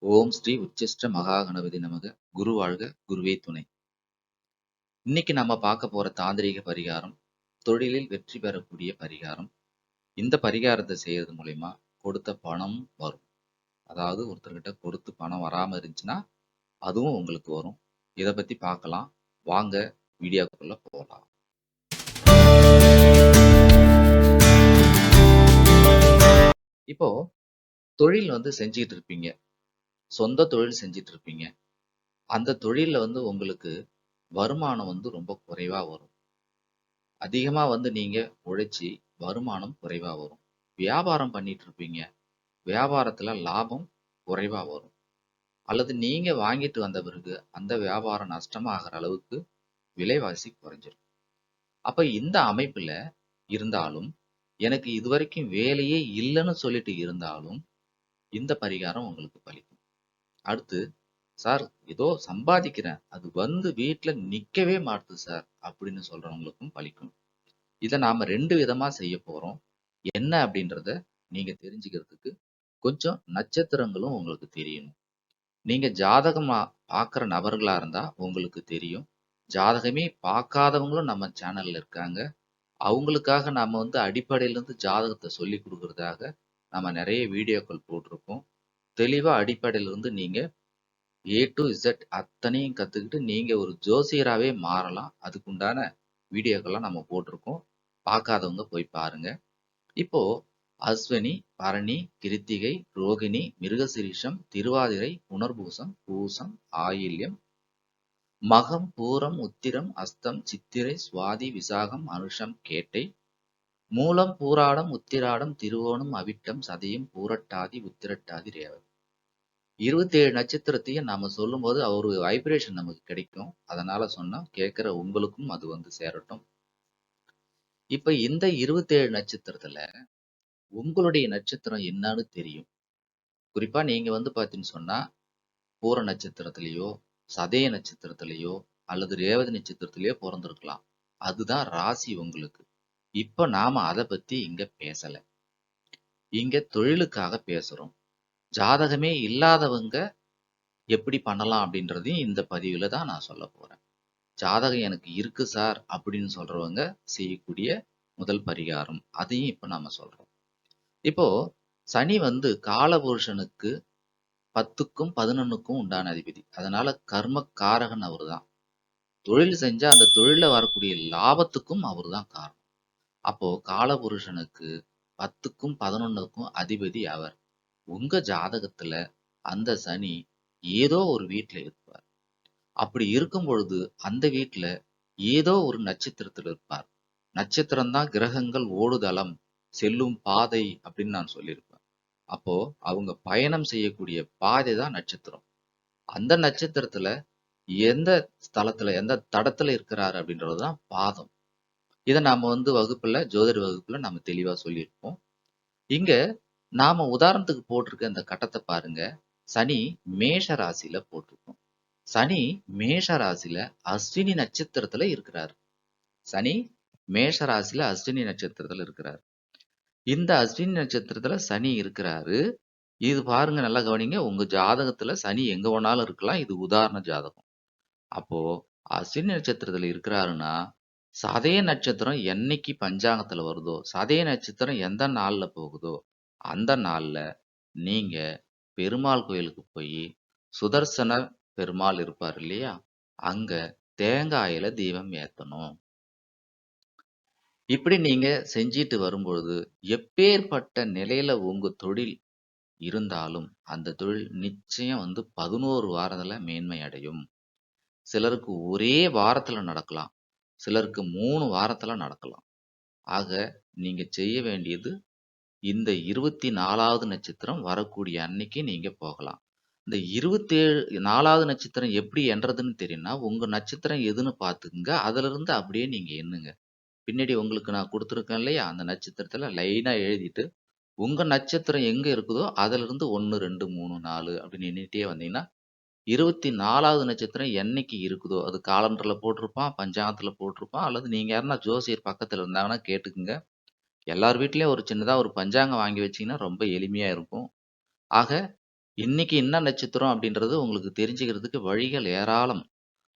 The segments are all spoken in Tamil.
ஓம் ஸ்ரீ உச்சிஷ்ட மகா கணபதி நமக. குரு வாழ்க, குருவே துணை. இன்னைக்கு நம்ம பார்க்க போற தாந்திரீக பரிகாரம் தொழிலில் வெற்றி பெறக்கூடிய பரிகாரம். இந்த பரிகாரத்தை செய்யறது மூலயமா கொடுத்த பணம் வரும். அதாவது ஒருத்தர்கிட்ட கொடுத்து பணம் வராம இருந்துச்சுன்னா அதுவும் உங்களுக்கு வரும். இதை பத்தி பார்க்கலாம். வாங்க வீடியோக்குள்ள போகலாம். இப்போ தொழில் செஞ்சுட்டு இருப்பீங்க. சொந்த தொழில் செஞ்சுட்டு இருப்பீங்க. அந்த தொழில்ல உங்களுக்கு வருமானம் ரொம்ப குறைவா வரும். அதிகமா நீங்க உழைச்சி வருமானம் குறைவா வரும். வியாபாரம் பண்ணிட்டு இருப்பீங்க. வியாபாரத்துல லாபம் குறைவா வரும். அல்லது நீங்க வாங்கிட்டு வந்த பிறகு அந்த வியாபாரம் நஷ்டமாகிற அளவுக்கு விலைவாசி குறைஞ்சிரும். அப்ப இந்த அமைப்புல இருந்தாலும், எனக்கு இதுவரைக்கும் வேலையே இல்லைன்னு சொல்லிட்டு இருந்தாலும் இந்த பரிகாரம் உங்களுக்கு பலிக்கும். அடுத்து, சார் ஏதோ சம்பாதிக்கிறேன், அது வீட்டுல நிக்கவே மாட்டுது சார் அப்படின்னு சொல்றவங்களுக்கும் பலிக்கும். இதை நாம 2 விதமா செய்ய போறோம். என்ன அப்படின்றத நீங்க தெரிஞ்சுக்கிறதுக்கு கொஞ்சம் நட்சத்திரங்களும் உங்களுக்கு தெரியணும். நீங்க ஜாதகமா பார்க்குற நபர்களா இருந்தா உங்களுக்கு தெரியும். ஜாதகமே பார்க்காதவங்களும் நம்ம சேனல்ல இருக்காங்க. அவங்களுக்காக நாம அடிப்படையில இருந்து ஜாதகத்தை சொல்லி கொடுக்கறதாக நம்ம நிறைய வீடியோக்கள் போட்டிருக்கோம். தெளிவா அடிப்படையில இருந்து நீங்க A to Z அத்தனையும் கத்துக்கிட்டு நீங்க ஒரு ஜோசியராகவே மாறலாம். அதுக்குண்டான வீடியோக்கள்லாம் நம்ம போட்டிருக்கோம். பார்க்காதவங்க போய் பாருங்க. இப்போ அஸ்வினி, பரணி, கிருத்திகை, ரோகிணி, மிருகசீரிஷம், திருவாதிரை, புனர்பூசம், பூசம், ஆயில்யம், மகம், பூரம், உத்திரம், அஸ்தம், சித்திரை, சுவாதி, விசாகம், அனுஷம், கேட்டை, மூலம், பூராடம், உத்திராடம், திருவோணம், அவிட்டம், சதயம், பூரட்டாதி, உத்திரட்டாதி, ரேவதி. 27 நட்சத்திரத்தையும் நாம சொல்லும்போது ஒரு வைப்ரேஷன் நமக்கு கிடைக்கும். அதனால சொன்னா கேட்கிற உங்களுக்கும் அது சேரட்டும். இப்ப இந்த 27 நட்சத்திரத்துல உங்களுடைய நட்சத்திரம் என்னன்னு தெரியும். குறிப்பா நீங்க பாத்தீங்கன்னு சொன்னா பூர நட்சத்திரத்திலேயோ, சதய நட்சத்திரத்திலேயோ அல்லது ரேவதி நட்சத்திரத்திலேயோ பிறந்திருக்கலாம். அதுதான் ராசி உங்களுக்கு. இப்ப நாம அதை பத்தி இங்க பேசல. இங்க தொழிலுக்காக பேசுறோம். ஜாதகமே இல்லாதவங்க எப்படி பண்ணலாம் அப்படின்றதையும் இந்த பதிவுல தான் நான் சொல்ல போறேன். ஜாதகம் எனக்கு இருக்கு சார் அப்படின்னு சொல்றவங்க செய்யக்கூடிய முதல் பரிகாரம். அதையும் இப்ப நாம சொல்றோம். இப்போ சனி காலபுருஷனுக்கு 10க்கும் 11க்கும் உண்டான அதிபதி. அதனால கர்ம காரகன் அவர் தான். தொழில் செஞ்சா அந்த தொழில வரக்கூடிய லாபத்துக்கும் அவர் தான் காரணம். அப்போ காலபுருஷனுக்கு 10க்கும் 11க்கும் அதிபதி அவர். உங்க ஜாதகத்துல அந்த சனி ஏதோ ஒரு வீட்டுல இருப்பார். அப்படி இருக்கும் பொழுது அந்த வீட்டுல ஏதோ ஒரு நட்சத்திரத்துல இருப்பார். நட்சத்திரம் தான் கிரகங்கள் ஓடுதளம், செல்லும் பாதை அப்படின்னு நான் சொல்லியிருப்பேன். அப்போ அவங்க பயணம் செய்யக்கூடிய பாதை தான் நட்சத்திரம். அந்த நட்சத்திரத்துல எந்த ஸ்தலத்துல எந்த தடத்துல இருக்கிறாரு அப்படின்றதுதான் பாதம். இதை நாம வகுப்புல ஜோதிட வகுப்புல நாம தெளிவா சொல்லியிருப்போம். இங்க நாம உதாரணத்துக்கு போட்டிருக்க இந்த கட்டத்தை பாருங்க. சனி மேஷ ராசியில போட்டிருக்கோம். சனி மேஷ ராசியில அஸ்வினி நட்சத்திரத்துல இருக்கிறாரு. சனி மேஷ ராசியில அஸ்வினி நட்சத்திரத்துல இருக்கிறாரு. இந்த அஸ்வினி நட்சத்திரத்துல சனி இருக்கிறாரு. இது பாருங்க, நல்லா கவனிங்க. உங்க ஜாதகத்துல சனி எங்க வேணாலும் இருக்கலாம். இது உதாரண ஜாதகம். அப்போ அஸ்வினி நட்சத்திரத்துல இருக்கிறாருன்னா சதய நட்சத்திரம் என்னைக்கு பஞ்சாங்கத்துல வருதோ, சதய நட்சத்திரம் எந்த நாள்ல போகுதோ அந்த நாள்ல நீங்க பெருமாள் கோயிலுக்கு போய் சுதர்சன பெருமாள் இருப்பார் இல்லையா, அங்க தேங்காயில தீபம் ஏத்தணும். இப்படி நீங்க செஞ்சிட்டு வரும்பொழுது எப்பேற்பட்ட நிலையில உங்க தொழில் இருந்தாலும் அந்த தொழில் நிச்சயம் 11 வாரத்துல மேன்மை அடையும். சிலருக்கு ஒரே வாரத்துல நடக்கலாம், சிலருக்கு 3 வாரத்துல நடக்கலாம். ஆக நீங்க செய்ய வேண்டியது இந்த 24வது நட்சத்திரம் வரக்கூடிய அன்னைக்கு நீங்க போகலாம். இந்த 24வது நட்சத்திரம் எப்படி எண்றதுன்னு தெரியும்னா, உங்க நட்சத்திரம் எதுன்னு பார்த்துக்குங்க. அதுல இருந்து அப்படியே நீங்க எண்ணுங்க. பின்னாடி உங்களுக்கு நான் கொடுத்துருக்கேன் இல்லையா, அந்த நட்சத்திரத்துல லைனா எழுதிட்டு உங்க நட்சத்திரம் எங்க இருக்குதோ அதுல இருந்து 1, 2, 3, 4 அப்படின்னு எண்ணிட்டே வந்தீங்கன்னா 24வது நட்சத்திரம் என்னைக்கு இருக்குதோ, அது காலண்டர்ல போட்டிருப்பான், பஞ்சாங்கத்துல போட்டிருப்பான், அல்லது நீங்க யாருன்னா ஜோசியர் பக்கத்துல இருந்தாங்கன்னா கேட்டுக்குங்க. எல்லார் வீட்லயும் ஒரு சின்னதா ஒரு பஞ்சாங்கம் வாங்கி வச்சீங்கன்னா ரொம்ப எளிமையா இருக்கும். ஆக இன்னைக்கு என்ன நட்சத்திரம் அப்படின்றது உங்களுக்கு தெரிஞ்சுக்கிறதுக்கு வழிகள் ஏராளம்.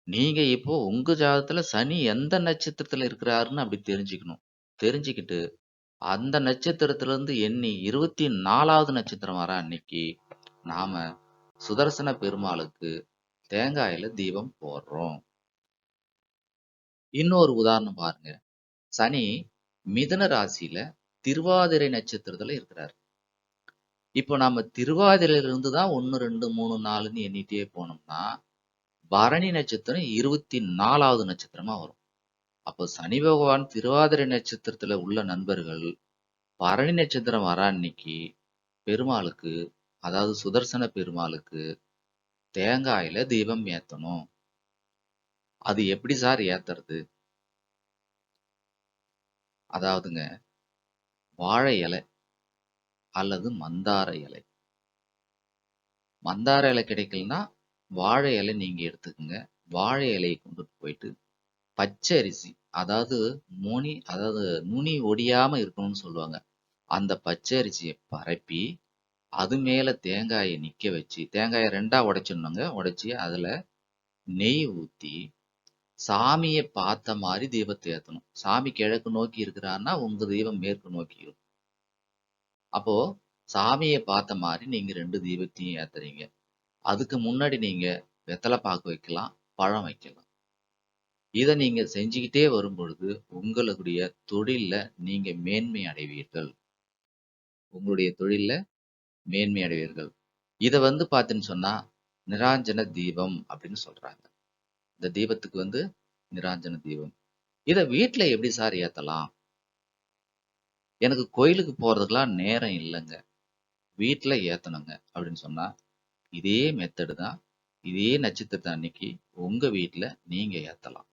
நீங்க இப்போ உங்க ஜாதகத்துல சனி எந்த நட்சத்திரத்துல இருக்கிறாருன்னு அப்படி தெரிஞ்சுக்கணும். தெரிஞ்சுக்கிட்டு, அந்த நட்சத்திரத்திலிருந்து எண்ணி 24வது நட்சத்திரம் வர அன்னைக்கு, நாம சுதர்சன பெருமாளுக்கு தேங்காயில தீபம் போடுறோம். இன்னொரு உதாரணம் பாருங்க. சனி மிதுன ராசியில திருவாதிரை நட்சத்திரத்துல இருக்கிறார். இப்போ நாம திருவாதிரையில இருந்து தான் 1, 2, 3, 4ன்னு எண்ணிட்டே போனோம்னா, பரணி நட்சத்திரம் 24வது நட்சத்திரமா வரும். அப்போ சனி பகவான் திருவாதிரை நட்சத்திரத்துல உள்ள நண்பர்கள், பரணி நட்சத்திரம் வர அன்னைக்கு பெருமாளுக்கு, அதாவது சுதர்சன பெருமாளுக்கு தேங்காயில தீபம் ஏத்தணும். அது எப்படி சார் ஏத்துறது? அதாவதுங்க, வாழை இலை அல்லது மந்தார இலை. மந்தார இலை கிடைக்கலன்னா, வாழை இலை நீங்க எடுத்துக்கங்க. வாழை இலையை கொண்டுட்டு போயிட்டு, பச்சை அரிசி, அதாவது அதாவது நுனி ஒடியாம இருக்கணும்னு சொல்லுவாங்க. அந்த பச்சை அரிசியை பரப்பி, அது மேல தேங்காயை நிக்க வச்சு, தேங்காயை 2ஆ உடைச்சிடணுங்க. உடைச்சு அதுல நெய் ஊத்தி, சாமிய பார்த்த மாதிரி தீபத்தை ஏத்தணும். சாமி கிழக்கு நோக்கி இருக்கிறாருன்னா, உங்க தீபம் மேற்கு நோக்கி இருக்கும். அப்போ சாமிய பார்த்த மாதிரி நீங்க 2 தீபத்தையும் ஏத்துறீங்க. அதுக்கு முன்னாடி நீங்க வெத்தலை பாக்கு வைக்கலாம், பழம் வைக்கலாம். இத நீங்க செஞ்சுக்கிட்டே வரும்பொழுது, உங்களுடைய தொழில்ல நீங்க மேன்மை அடைவீர்கள். உங்களுடைய தொழில்ல மேன்மை அடைவீர்கள். இத வந்து பார்த்தீன்னு சொன்னா, நிராஞ்சன தீபம் அப்படின்னு சொல்றாங்க. இந்த தீபத்துக்கு வந்து நிராஞ்சன தீபம். இத வீட்ல எப்படி சார் ஏத்தலாம்? எனக்கு கோயிலுக்கு போறதுக்கெல்லாம் நேரம் இல்லங்க. வீட்ல ஏத்தணுங்க அப்படின்னு சொன்னா, இதே மெத்தடு தான். இதே நட்சத்திரத்து அன்னைக்கு உங்க வீட்ல நீங்க ஏத்தலாம்.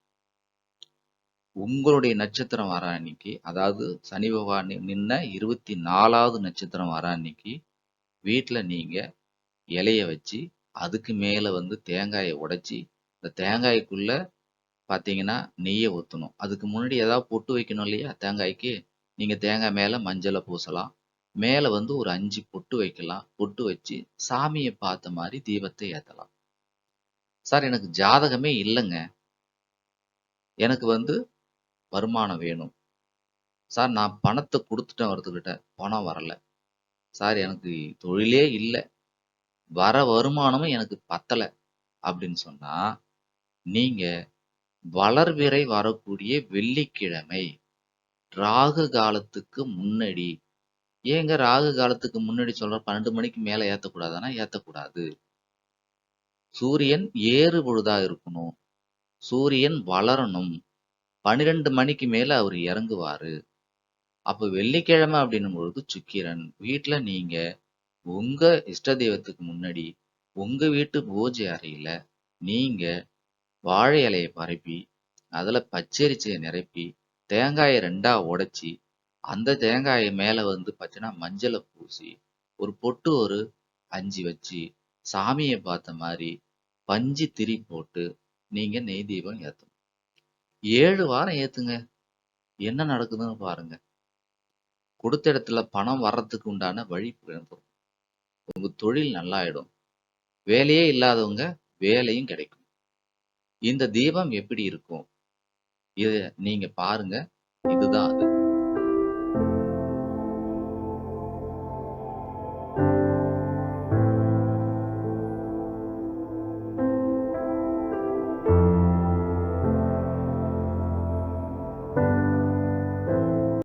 உங்களுடைய நட்சத்திரம் வர அன்னைக்கு, அதாவது சனி பகவான் நின்ன 24வது நட்சத்திரம் வர அன்னைக்கு, வீட்ல நீங்க இலைய வச்சு, அதுக்கு மேல வந்து தேங்காய உடைச்சு, இந்த தேங்காய்க்குள்ள பார்த்தீங்கன்னா, நெய்ய ஊத்தணும். அதுக்கு முன்னாடி ஏதாவது பொட்டு வைக்கணும் இல்லையா? தேங்காய்க்கு. நீங்க தேங்காய் மேல மஞ்சள பூசலாம். மேல வந்து ஒரு 5 பொட்டு வைக்கலாம். பொட்டு வச்சு, சாமிய பார்த்த மாரி தீபத்த ஏத்தலாம். சார் எனக்கு ஜாதகமே இல்லங்க. எனக்கு வந்து வருமானம் வேணும். சார் நான் பணத்த குடுத்துட்டேன் ஒருத்தர்கிட்ட. பணம் வரல. சார் எனக்கு தொழிலே இல்ல. வர வருமானமும் எனக்கு பத்தல. அப்படின்னு சொன்னா, நீங்க வளர்பிறை வரக்கூடிய வெள்ளிக்கிழமை, ராகு காலத்துக்கு முன்னாடி ஏங்க ராகு காலத்துக்கு முன்னாடி சொல்றேன் 12 மணிக்கு மேல ஏத்தக்கூடாதான்னா, ஏத்தக்கூடாது. சூரியன் ஏறு பொழுதா இருக்கணும். சூரியன் வளரணும். 12 மணிக்கு மேல அவரு இறங்குவாரு. அப்ப வெள்ளிக்கிழமை அப்படின்னும் பொழுது சுக்கிரன். வீட்ல நீங்க உங்க இஷ்ட தெய்வத்துக்கு முன்னாடி, உங்க வீட்டு பூஜை அறையில நீங்க வாழை இலைய பரப்பி, அதுல பச்சரிசிய நிரப்பி, தேங்காய 2ஆ உடைச்சு, அந்த தேங்காய மேல வந்து பார்த்தீங்கன்னா, மஞ்சள பூசி, ஒரு பொட்டு ஒரு 5 வச்சு, சாமிய பார்த்த மாரி பஞ்சு திரி போட்டு, நீங்க நெய் தீபம் ஏத்தணும். 7 வாரம் ஏத்துங்க. என்ன நடக்குதுன்னு பாருங்க. கொடுத்த இடத்துல பணம் வர்றதுக்கு உண்டான வழி பிறக்கும். உங்க தொழில் நல்லாயிடும். வேலையே இல்லாதவங்க வேலையும் கிடைக்கும். இந்த தீபம் எப்படி இருக்கும்? இத நீங்க பாருங்க. இதுதான் அது.